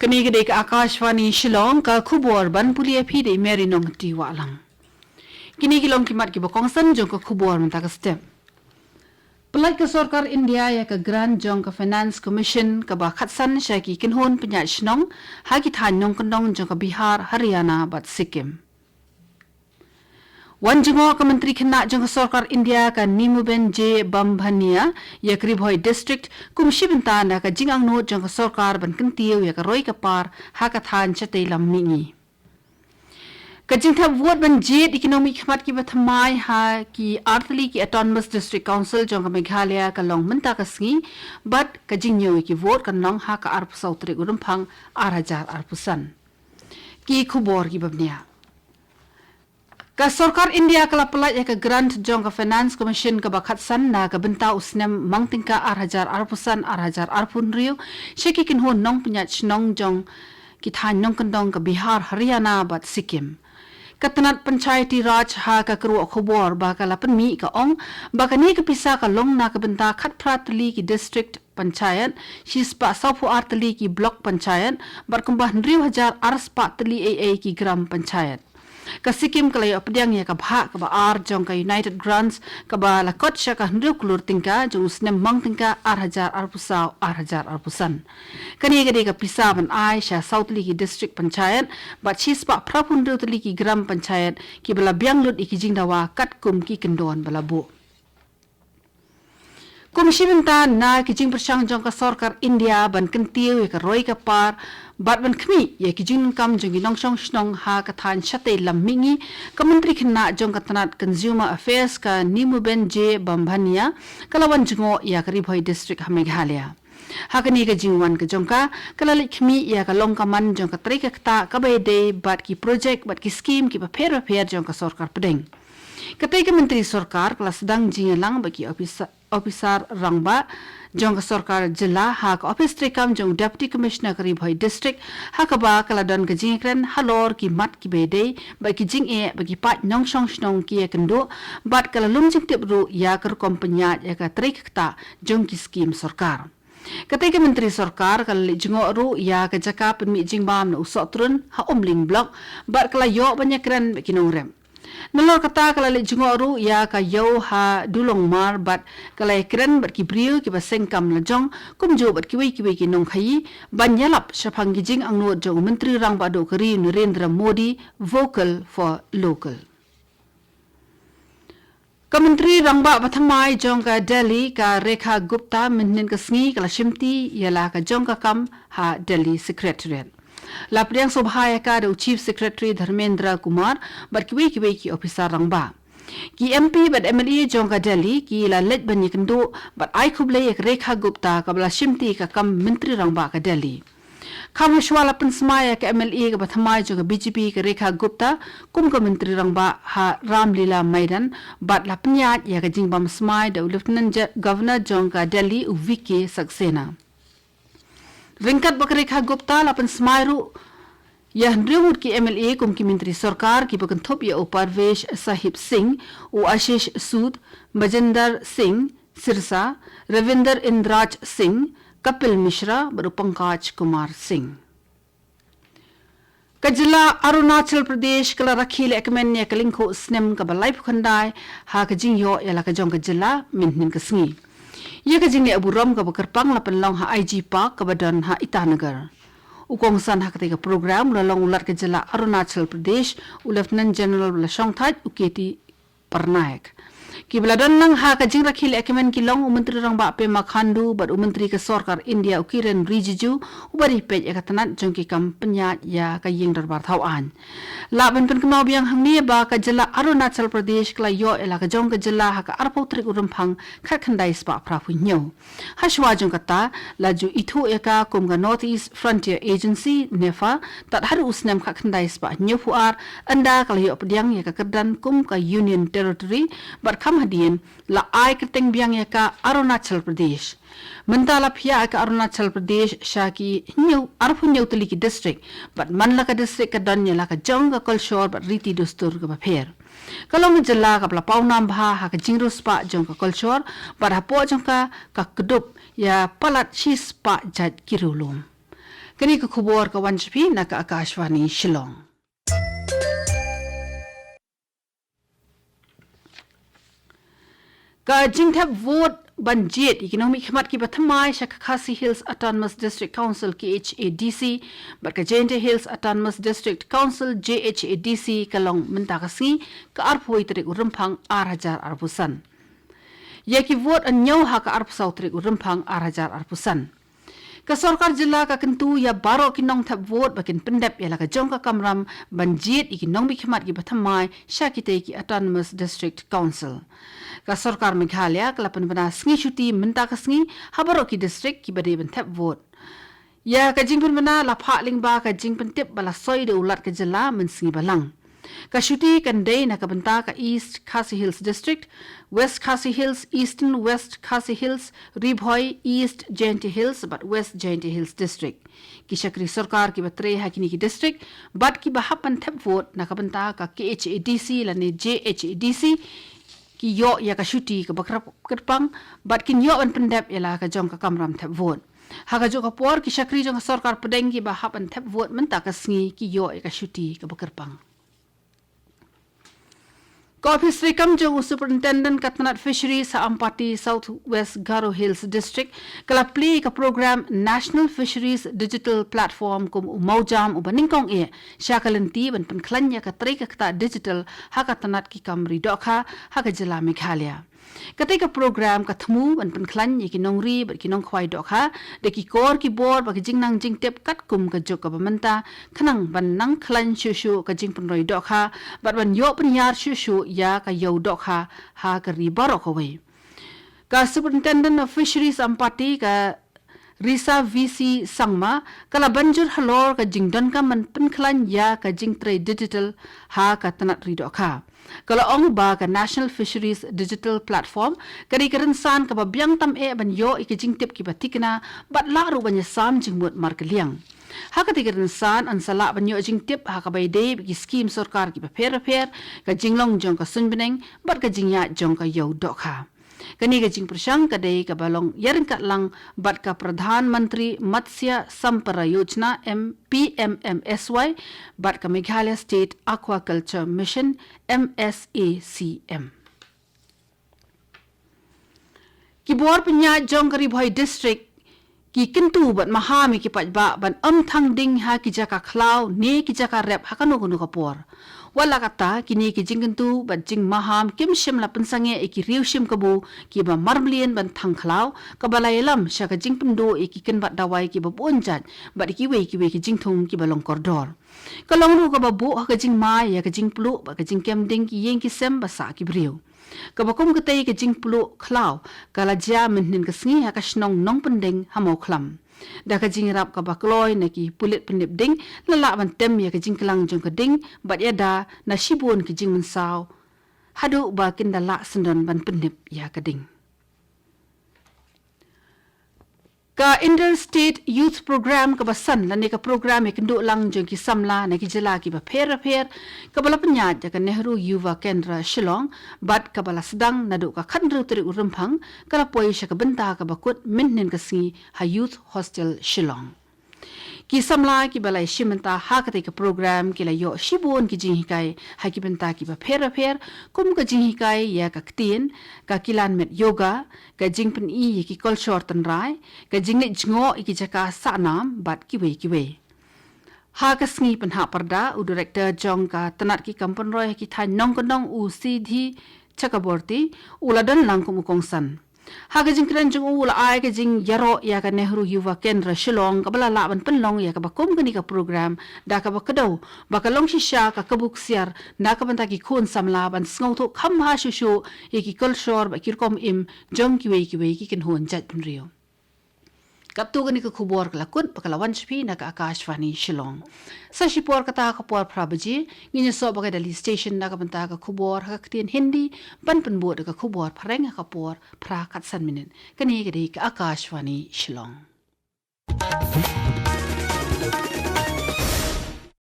Kani gede ka Akashvani Shillong ka khubor ban pulia phi de meri nong ti wa lang. Kini kilong kimat ki bokong san jong ka khubor menta ka step. Pelai ka Sarkar India ya ka Grand jong ka Finance Commission ka ba khatsan sha ki kinhon penya shnong ha ki than nong kandong jong ka Bihar, Haryana bat Sikkim. Wan jengo ka menteri khana jong ka Sarkar India ka Nimuben J Bambhania ya kribhoi district kumshi benta na ka jingang no jong ka Sarkar ban kintiu ya ka roi ka par ha ka than chate lam mingi. Ka jingtha ward ban jet economic khmat ki bathamai ha ki artli ki autonomous district council jong ka Meghalaya ka long menta ka sngi but ka jingyo ki vote ka nong ha ka arp sautri gurum phang 8000 arpusan. Ki khubor ki babnia. Ka Sarkar India kala pelat ya ka grant jong ka Finance Commission ka bakhatsan na ka benta usnem mangtingka 8000 arpusan 8000 arpun riu sheki kinhon nong punya chnong jong ki than nong kandong ka Bihar, Haryana bat Sikkim. Katanat panchayati raj ha ka kru khobor ba kala panmi ka ong ba ka ni ka pisa ka long na ka benta khat pratli ki district panchayat shispa saupu artli ki block panchayat bar kumbah 9000 arspa tli aa ki gram panchayat. Ka Sikkim kalay apdyang ya ka bha ka ba ar jong ka United Grants ka ba lakot sya ka hnriu kulur tingka jong usnem mang tingka 8000 arpusaw 8000 arpusan. Kani gade ka pisa ban ai sya Southli ki district panchayat ba chispa prapundru tli ki gram panchayat ki bala byang lut iki jingdawa kat kum ki kendon bala bu. Komisi benta na kijing persang jong ka Sarkar India ban kentiu ya ka roi ka par bat ban khmi ya kijing kam jong nong song snong ha ka than chate lam mingi ka menteri khna jong ka tanat consumer affairs ka Nimuben J Bambhania kalawan jingo ya ka Ribhoi district ha Meghalaya. Hakani ka jingwan ka jongka kalalik khmi ya ka long ka man jong ka trika kta ka bede bat ki project bat ki scheme ki pa pher jong ka Sarkar pedeng. Katai ka menteri Sarkar kala sedang jingalang bagi officer rangba jong ka Sarkar jilla ha ka office trekam jong deputy commissioner ka Ribhoi district ha ka ba kala don ka jingkren halor ki mat ki bede ba ki jing e bagi pat nong song snong ki kendo bat kala lum jing tip ru ya ka kompanya ya ka trekta jong ki scheme Sarkar. Katai ka menteri Sarkar kala jingo ru ya ka jaka penmi jingbam na usok turun ha omling block bat kala yo banyakren kinong rem. Nalor kata kala le jingo ru ya ka yo ha dulong mar bat kala kren bat ki briu ki baseng kam la jong kumjo bat ki wei ki nong khai banyalap shapang gi jing ang no jong menteri rang ba do kari Narendra Modi vocal for local. Ka menteri rang ba bathamai jong ka Delhi ka Rekha Gupta minin ka sngi kala shimti yala ka jong ka kam ha Delhi secretariat. Lapriang Sobhaya ka do Chief Secretary Dharmendra Kumar barkiwi ki officer rangba. Ki MP bat MLA jong ka Delhi ki la let bani kendo bat ai khuble ek Rekha Gupta ka bala shimti ka kam menteri rangba ka Delhi. Khamashwala pansmaya ka MLA ka bathamai jong ka BJP ka Rekha Gupta kum ka menteri rangba ha Ramlila Maidan bat la pnyat ya ka jingbam smai do Lieutenant Governor jong ka Delhi Uvike Saxena. Ringkat Rekha Gupta lapan smairu ya ndriwut ki MLA kum ki menteri Sarkar ki bakan thop ya Parvesh Sahib Singh u Ashish Sood Majender Singh Sirsa Ravinder Indraj Singh Kapil Mishra baru Pankaj Kumar Singh. Kajila Arunachal Pradesh kala rakhil ekmen ya kalingko snem ka balai phukhandai ha ka jingyo ya la ka jong ka jila minhin ka sngi. Ia ka jingni Abu Ram ka bakarpang lapan long ha IG Park ka badan ha Itanagar. Ukong san ha katika program lalong ulat ka jala Arunachal Pradesh u Lieutenant General Lasongthaj uketi Parnaik. Ki beladan lang ha ka jing rakhil ekemen ki long menteri rang ba pe Makhandu bat menteri ka Sarkar India ukiren Rijiju ubari pej ya katanat jong ki kampanya ya ka ying darbar thawan. La ben pen kno biang hangni ba ka jala Arunachal Pradesh kla yo ela ka jong ka jala ha ka arpau trik urumphang khat khandai spa prafu nyo. Hashwa jong kata laju ithu eka kum ga North East Frontier Agency nefa tat har usnem khat khandai spa nyo fuar anda kala yo pediang ya ka kedan kum ka Union Territory bat kam hadien la ai keteng biang ya ka Arunachal Pradesh. Mentala pia ka Arunachal Pradesh shaki new arpun new teliki district but manla ka district ka dan la ka jong ka culture but riti dustur ka bapher. Kalau menjela ka pla paunam bha ha ka jingrus pa jong ka culture but ha po jong ka kedup ya palat chis pa jat kirulum. Kini ke kubur ke Wanchapi nak Akashvani Shillong. Ka jingthap vote banjit economic khmat ki bathamai shak Khasi Hills Autonomous District Council KHADC but ka Jente Hills Autonomous District Council JHADC kalong mentakasi ka arpoi trik urumphang 8,000 arpusan. Yaki vote anyaw ha ka arpsau trik urumphang 8,000 arpusan. Ka sarkar jilla ka kentu ya baro kinong thap vote bakin pendep ya la ka jong ka kamram banjit ikinong bikhamat ki bathamai shakite ki Autonomous District Council. Ka sarkar Meghalaya kalapan bana sngi shuti menta ka sngi habaro ki district ki bade ban thap vote. Ya ka jingpun bana la pha lingba ka jingpun tip bala soi de ulat ka jilla men sngi balang. Ka shuti kan day na ka banta ka East Khasi Hills District, West Khasi Hills, Eastern West Khasi Hills, Ribhoi, East Jente Hills, but West Jente Hills District. Ki shakri sarkar ki batre hakini ki district, but ki bahapan thap vote na ka banta ka KHADC lani JHADC, ki yo ya ka shuti ka bakrap kerpang, but kin yo an pendap ya la ka jong ka kamram thap vote. Haka jo ka por ki shakri jong sarkar pedeng ki bahapan thap vote menta ka sngi ki yo ya ka shuti ka bakerpang. Fisheries Kamjong Superintendent Katnat Fisheries sa Ampati Southwest Garo Hills District kala play ka program National Fisheries Digital Platform kum umaujam ubaningkong syakalanti ban penklanya ka trika kata digital haka tanat ki kamri dokha haka jila Meghalaya. Ketika program katmu ban penklan ki nongri bat ki nong khwai dokha de ki kor ki board ba ki jingnang jingtep kat kum ka jok ka bamenta khanang ban nang khlan shushu ka jing penroi dokha bat ban yo penyar shushu ya ka yo dokha ha ka ribaro ko we. Ka Superintendent of Fisheries Ampati ka Risa VC Sangma kala banjur halor ka jingdon ka man penklan ya ka jingtre digital ha ka tanat ridokha. Kalau ong ba ka National Fisheries Digital Platform kari karensan ka babyang tam ban yo ikijing tip ki batikna bat laru banya sam jingmut markeliang. Haka tigerensan an sala ban yo jing tip haka bay day ki scheme sarkar ki paper ka jinglong jong ka sunbeneng bat ka jingya jong ka yo dokha. Kani ka jing prasang ka day ka balong yarin kat lang bat ka Pradhan Mantri Matsya Sampara Yojana PMMSY bat ka Meghalaya State Aquaculture Mission MSACM. Kibor penya jong ka Ribhoi District ki kintu bat mahami ki pajba ban thang ding ha ki jaka khlaw ne ki jaka rep hakano kuno kapor. Wala kata kini ki jingkentu bat jing maham kim shim la pensange eki riu shim kabu ki ba marmlien ban thang khlaw ka balayelam sha ka jing pendo eki ken bat dawai ki ba bonjat bat ki we ki jingthum ki balong kordor kalong ru ka ba bo ka jing ma ya ka jing plu ba ka jing kem ding ki yeng ki sem ba sa ki briu ka ba kom ka tei ka jing plu khlaw kala ja men nin ka sngi ha ka snong nong pendeng ha mo khlam da ka jing rap ka bakloi na ki pulit penip ding lala ban tem ya ka jing kelang jong ka ding bat ya da na shibun ki jing mensaw hadu ba kin da la sendon ban penip ya ka ding. Ka Interstate Youth Program ka basan lani ka program ikindu lang jong ki samla na ki jela ki ba pher ka bala penyat ka Nehru Yuva Kendra Shillong bat ka bala sedang nadu ka khandru tri urumphang kala poi sha ka benta ka bakut minnin ka singi ha Youth Hostel Shillong. Ki samla ki balai shimenta ha ka ka program ki la yo shibun ki jing hikai ha ki benta ki ba pher kum ka jing hikai ya ka ktin ka kilan met yoga ka jing pen ki culture tan rai ka jing ne jingo ki jaka sanam bat ki we ha ka sngi pen ha parda u director jong ka tanat ki kampon roi ki thai nong konong u sidhi chakaborti uladan lang kum kongsan. Haga jing kren jing ula ai ka jing yaro ya ka Nehru Yuva Kendra Shillong ka bala laban penlong ya ka bakom kani ka program da ka bakadaw bakalong shisha ka kabuk siar na ka banta ki khun samla ban sngaw tho kham ha shushu ye ki culture ba kirkom im jong ki we ki ken hon jat pun rio kaptu gani ka khubor ka lakut pakalawan shpi na ka Akashvani Shillong sa shipor kata ka por prabaji nginya so bagai dali station na ka banta ka khubor ka ktin hindi ban penbo ka khubor phareng ka por pra kat san minin kani ka Akashvani Shillong.